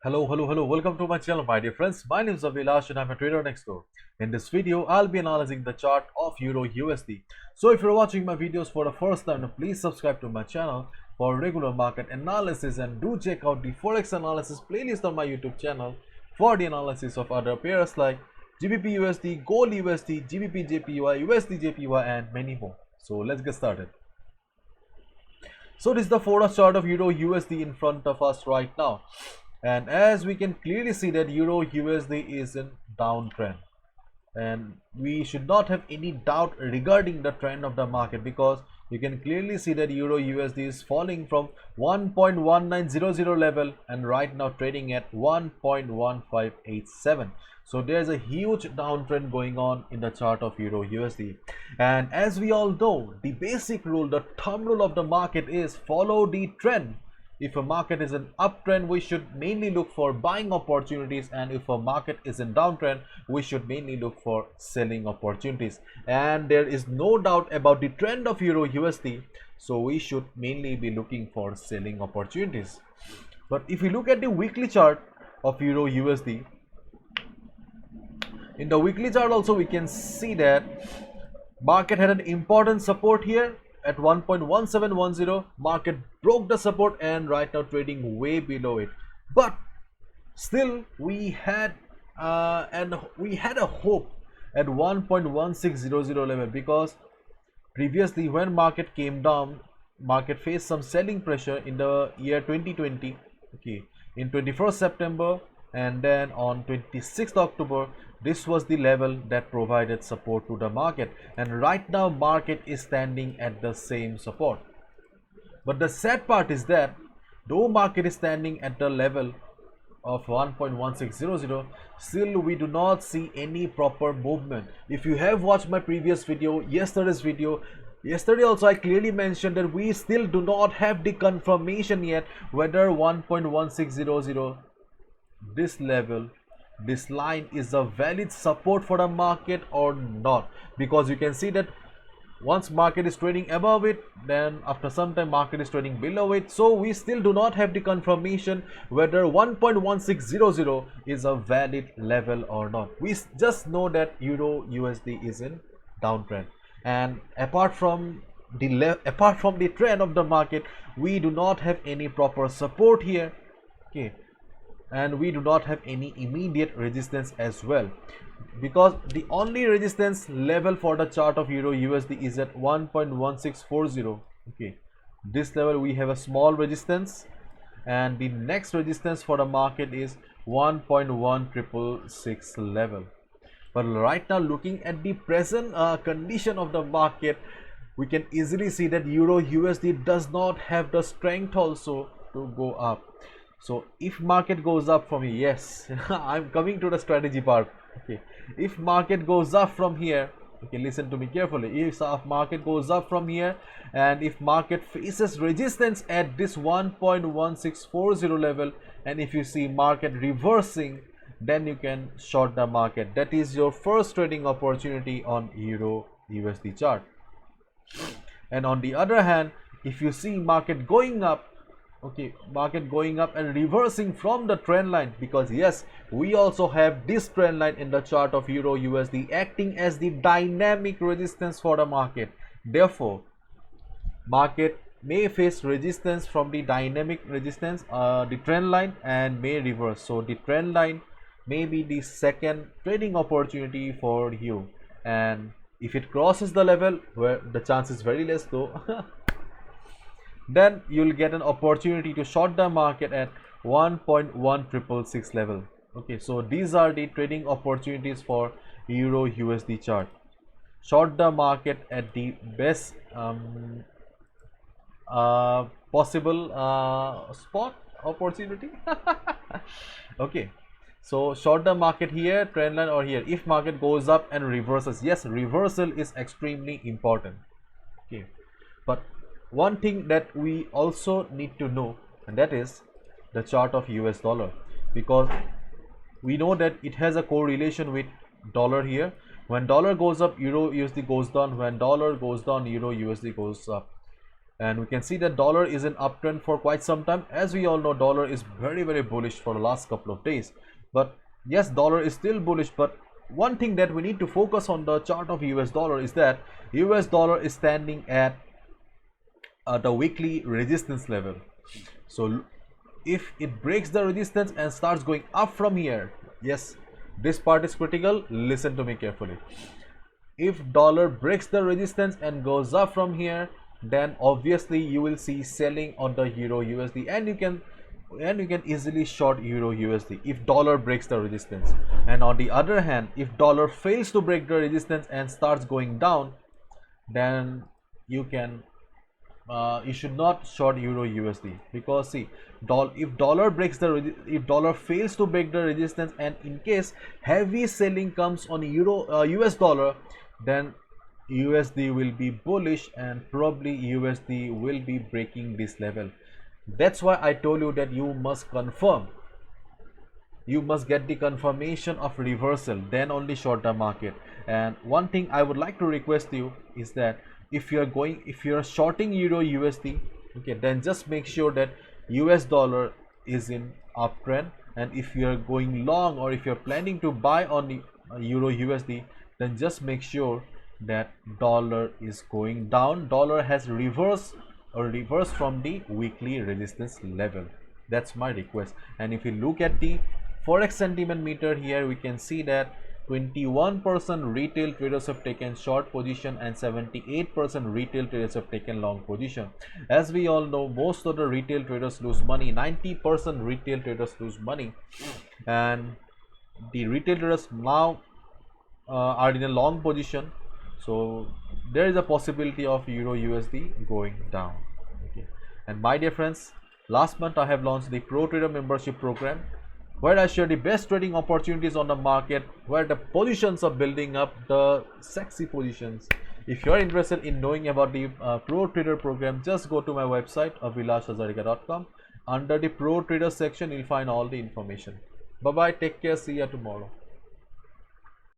Hello. Welcome to my channel, my dear friends. My name is Abhilash and I'm a trader next door. In this video, I'll be analyzing the chart of Euro USD. So if you're watching my videos for the first time, please subscribe to my channel for regular market analysis and do check out the Forex analysis playlist on my YouTube channel for the analysis of other pairs like GBP USD, Gold USD, GBP JPY, USD JPY and many more. So let's get started. So this is the Forex chart of Euro USD in front of us right now. And as we can clearly see that Euro USD is in downtrend, and we should not have any doubt regarding the trend of the market, because you can clearly see that Euro USD is falling from 1.1900 level and right now trading at 1.1587. So there's a huge downtrend going on in the chart of Euro USD. And as we all know, the basic rule, the thumb rule of the market is follow the trend. If a market is in uptrend, we should mainly look for buying opportunities, and if a market is in downtrend, we should mainly look for selling opportunities. And there is no doubt about the trend of Euro USD, so we should mainly be looking for selling opportunities. But if you look at the weekly chart of Euro USD, in the weekly chart also we can see that market had an important support here at 1.1710. Market broke the support and right now trading way below it, but still we had a hope at 1.1600 level, because previously when market came down, market faced some selling pressure in the year 2020, okay, in 21st September and then on 26th October. This was the level that provided support to the market, and right now market is standing at the same support. But the sad part is that though market is standing at the level of 1.1600, still we do not see any proper movement. If you have watched my previous video, yesterday also I clearly mentioned that we still do not have the confirmation yet whether 1.1600, this level, this line is a valid support for the market or not, because you can see that once market is trading above it, then after some time market is trading below it. So we still do not have the confirmation whether 1.1600 is a valid level or not. We just know that Euro USD is in downtrend, and apart from the trend of the market, we do not have any proper support here, okay, and we do not have any immediate resistance as well, because the only resistance level for the chart of Euro USD is at 1.1640. okay, this level we have a small resistance, and the next resistance for the market is 1.1666 level. But right now, looking at the present condition of the market, we can easily see that Euro USD does not have the strength also to go up. So if market goes up from here, yes, I'm coming to the strategy part, okay, if market goes up from here, okay, listen to me carefully, if market goes up from here and if market faces resistance at this 1.1640 level, and if you see market reversing, then you can short the market. That is your first trading opportunity on Euro USD chart. And on the other hand, if you see market going up, okay, market going up and reversing from the trend line, because yes, we also have this trend line in the chart of Euro USD acting as the dynamic resistance for the market. Therefore market may face resistance from the dynamic resistance, the trend line, and may reverse. So the trend line may be the second trading opportunity for you, and if it crosses the level, where the chance is very less though, then you'll get an opportunity to short the market at 1.1666 level. Okay, so these are the trading opportunities for Euro USD chart. Short the market at the best possible spot opportunity. Okay, so short the market here, trend line, or here. If market goes up and reverses, yes, reversal is extremely important, okay, but one thing that we also need to know, and that is the chart of US dollar, because we know that it has a correlation with dollar here. When dollar goes up, Euro USD goes down. When dollar goes down, Euro USD goes up. and we can see that dollar is in uptrend for quite some time. As we all know, dollar is very bullish for the last couple of days. But yes, dollar is still bullish, but one thing that we need to focus on the chart of US dollar is that US dollar is standing at the weekly resistance level. So if it breaks the resistance and starts going up from here, yes, this part is critical, listen to me carefully. If dollar breaks the resistance and goes up from here, then obviously you will see selling on the Euro USD, and you can easily short Euro USD if dollar breaks the resistance. And on the other hand, if dollar fails to break the resistance and starts going down, then you should not short Euro USD, because see, if dollar fails to break the resistance, and in case heavy selling comes on US dollar, then USD will be bullish and probably USD will be breaking this level. That's why I told you that you must confirm. You must get the confirmation of reversal, then only short the market. And one thing I would like to request you is that if you're shorting Euro USD, okay, then just make sure that US dollar is in uptrend. And if you're going long, or if you're planning to buy on the Euro USD, then just make sure that dollar is going down. Dollar has reversed from the weekly resistance level. That's my request. And if you look at the Forex sentiment meter here, we can see that 21% retail traders have taken short position and 78% retail traders have taken long position. As we all know, most of the retail traders lose money. 90% retail traders lose money, and the retail traders now are in a long position. So there is a possibility of Euro USD going down. Okay. And my dear friends, last month I have launched the Pro Trader membership program, where I share the best trading opportunities on the market, where the positions are building up, the sexy positions. If you are interested in knowing about the Pro Trader program, just go to my website abhilashhazarika.com. Under the Pro Trader section, you'll find all the information. Bye bye, take care, see you tomorrow.